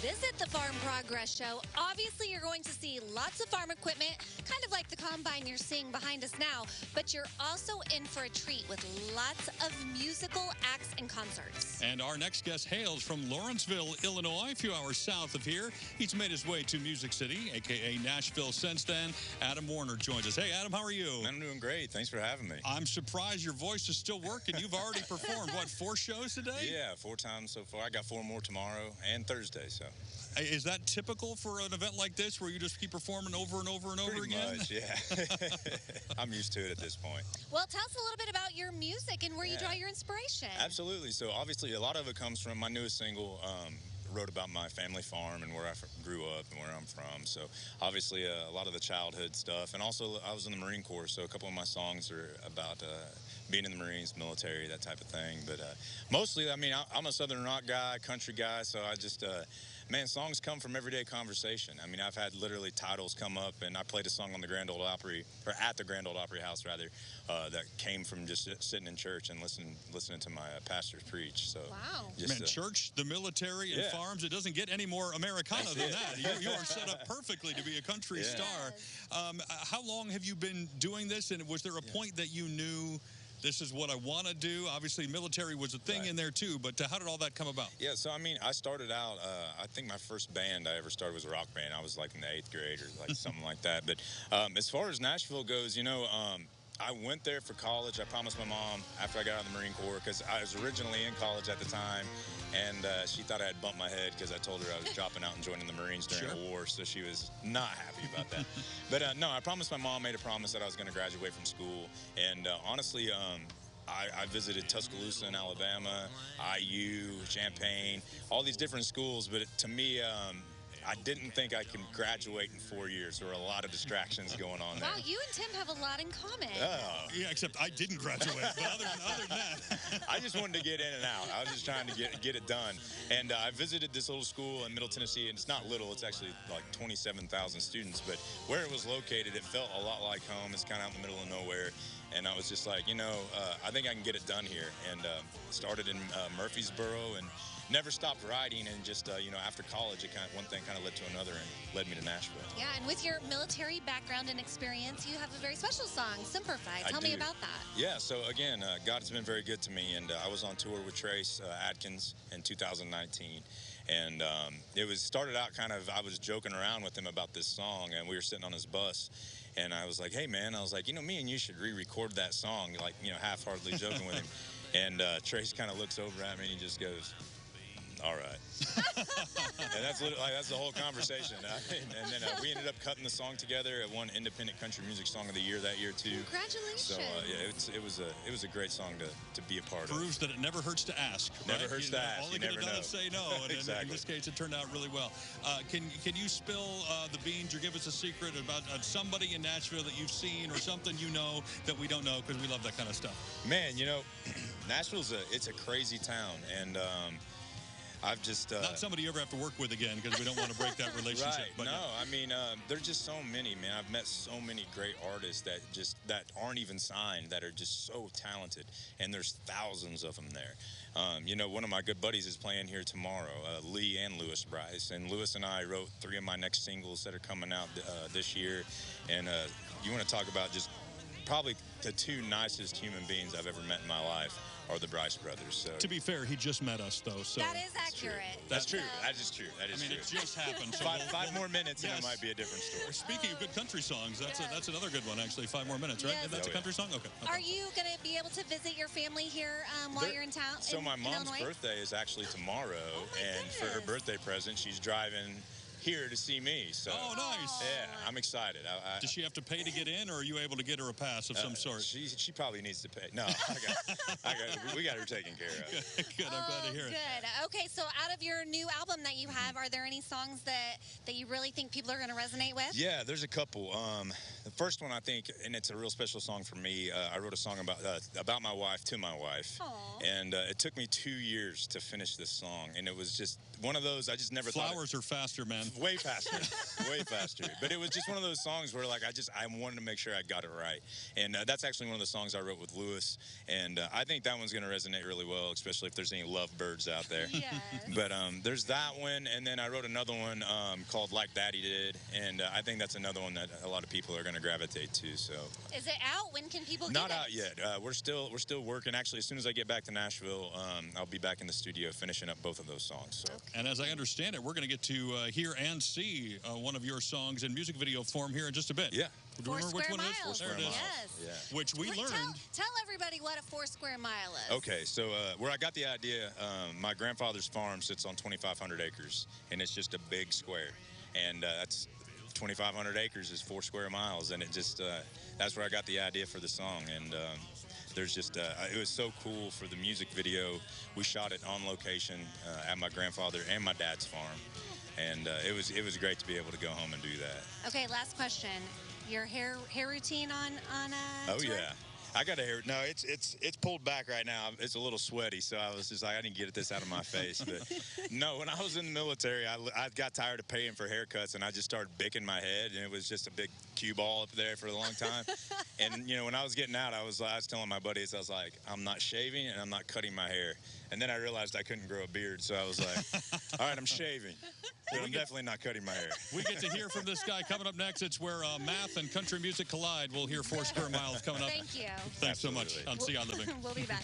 Visit the Farm Progress Show. Obviously, you're going to see lots of farm equipment, kind of like the combine you're seeing behind us now, but you're also in for a treat with lots of musical acts and concerts. And our next guest hails from Lawrenceville, Illinois, a few hours south of here. He's made his way to Music City, a.k.a. Nashville, since then. Adam Warner joins us. Hey, Adam, how are you? I'm doing great. Thanks for having me. I'm surprised your voice is still working. You've already performed, what, 4 shows today? Yeah, 4 times so far. I got 4 more tomorrow and Thursday, so. Is that typical for an event like this where you just keep performing over and over and over Pretty again? much, yeah. I'm used to it at this point. Well, tell us a little bit about your music and where you draw your inspiration. Absolutely. So obviously a lot of it comes from my newest single, wrote about my family farm and where I grew up and where I'm from. So obviously a lot of the childhood stuff. And also I was in the Marine Corps, so a couple of my songs are about being in the Marines, military, that type of thing. But mostly, I mean, I'm a Southern rock guy, country guy, so I just... man, songs come from everyday conversation. I mean, I've had literally titles come up, and I played a song on the Grand Ole Opry, or at the Grand Ole Opry House, rather, that came from just sitting in church and listening to my pastors preach. So, wow. Man, church, the military, and farms, it doesn't get any more Americana than that. You are set up perfectly to be a country star. How long have you been doing this, and was there a point that you knew this is what I want to do? Obviously, military was a thing in there, too, but how did all that come about? Yeah, so, I mean, I started out, I think my first band I ever started was a rock band. I was, like, in the 8th grade or, like, something like that. But as far as Nashville goes, you know, I went there for college. I promised my mom after I got out of the Marine Corps, because I was originally in college at the time, and she thought I had bumped my head because I told her I was dropping out and joining the Marines during the war, so she was not happy about that. But no, I promised my mom, made a promise that I was going to graduate from school, and honestly, I visited Tuscaloosa in Alabama, IU, Champaign, all these different schools, but to me, I didn't think I could graduate in 4 years. There were a lot of distractions going on there. Wow, you and Tim have a lot in common. Oh. Yeah, except I didn't graduate, but other than that. I just wanted to get in and out. I was just trying to get it done. And I visited this little school in Middle Tennessee, and it's not little. It's actually like 27,000 students. But where it was located, it felt a lot like home. It's kind of out in the middle of nowhere. And I was just like, you know, I think I can get it done here. And started in Murfreesboro and never stopped writing, and just you know, after college, one thing kind of led to another and led me to Nashville. Yeah, and with your military background and experience, you have a very special song, Simplify. Tell me about that. Yeah, so again, God's been very good to me, and I was on tour with Trace Adkins in 2019. And it started out kind of, I was joking around with him about this song, and we were sitting on his bus, and I was like, hey man, I was like, you know, me and you should re-record that song, like, you know, half-heartedly joking with him. And Trace kind of looks over at me and he just goes, all right. And that's the whole conversation. And then we ended up cutting the song together. It won Independent Country Music Song of the Year that year, too. Congratulations. So, yeah, it was a great song to be a part of. Proves that it never hurts to ask. Never hurts to ask. All you never could have done is say no. And exactly. in this case, it turned out really well. Can you spill the beans or give us a secret about somebody in Nashville that you've seen or something you know that we don't know, because we love that kind of stuff? Man, you know, Nashville's it's a crazy town, and I've just... Not somebody you ever have to work with again, because we don't want to break that relationship. Right. But no, I mean, there's just so many, man. I've met so many great artists that aren't even signed, that are just so talented, and there's thousands of them there. You know, one of my good buddies is playing here tomorrow, Lee and Lewis Bryce. And Lewis and I wrote 3 of my next singles that are coming out this year. And you want to talk about just probably the 2 nicest human beings I've ever met in my life are the Bryce brothers. So to be fair, he just met us, though. So that is accurate. That's true. That is true. That is true. It just happened. So five more minutes, and it might be a different story. Speaking of good country songs, that's another good one, actually. 5 more minutes, right? Yes. That's a country song? Okay. Are you going to be able to visit your family here while you're in town? So my mom's birthday is actually tomorrow, and for her birthday present, she's driving here to see me. So, oh, nice. Yeah, I'm excited. Does she have to pay to get in, or are you able to get her a pass of some sort? She probably needs to pay. No, we got her taken care of. Good, I'm glad to hear it. Good. Okay, so out of your new album that you have, are there any songs that you really think people are going to resonate with? Yeah, there's a couple. The first one, I think, and it's a real special song for me. I wrote a song about my wife to my wife, and it took me 2 years to finish this song, and it was just one of those I just never thought. Flowers are faster, man. Way faster, way faster. But it was just one of those songs where, like, I wanted to make sure I got it right, and that's actually one of the songs I wrote with Lewis, and I think that one's going to resonate really well, especially if there's any lovebirds out there. Yes. But there's that one, and then I wrote another one called Like Daddy Did, and I think that's another one that a lot of people are going to gravitate to. So is it out? When can people Not get out yet. We're still working. Actually, as soon as I get back to Nashville, I'll be back in the studio finishing up both of those songs. So. And as I understand it, we're going to get to hear and see one of your songs in music video form here in just a bit. Yeah. Do you remember which one it is? Miles. There it is. Yes. Yeah. Which we learned. Tell everybody what a 4 square mile is. Okay, so where I got the idea, my grandfather's farm sits on 2,500 acres, and it's just a big square. And that's 2,500 acres is 4 square miles, and it just that's where I got the idea for the song. And there's just it was so cool for the music video. We shot it on location at my grandfather and my dad's farm, and it was great to be able to go home and do that. Okay, last question. Your hair routine on Oh tour? yeah. I got a hair. No, it's pulled back right now. It's a little sweaty, so I was just like, I didn't get this out of my face. But no, when I was in the military, I got tired of paying for haircuts, and I just started bicking my head, and it was just a big cue ball up there for a long time. And you know, when I was getting out, I was telling my buddies, I was like, I'm not shaving and I'm not cutting my hair. And then I realized I couldn't grow a beard, so I was like, all right, I'm shaving. But I'm definitely not cutting my hair. We get to hear from this guy coming up next. It's where math and country music collide. We'll hear 4 square miles coming up. Thank you. Thanks so much Absolutely. on See on Living. We'll be back.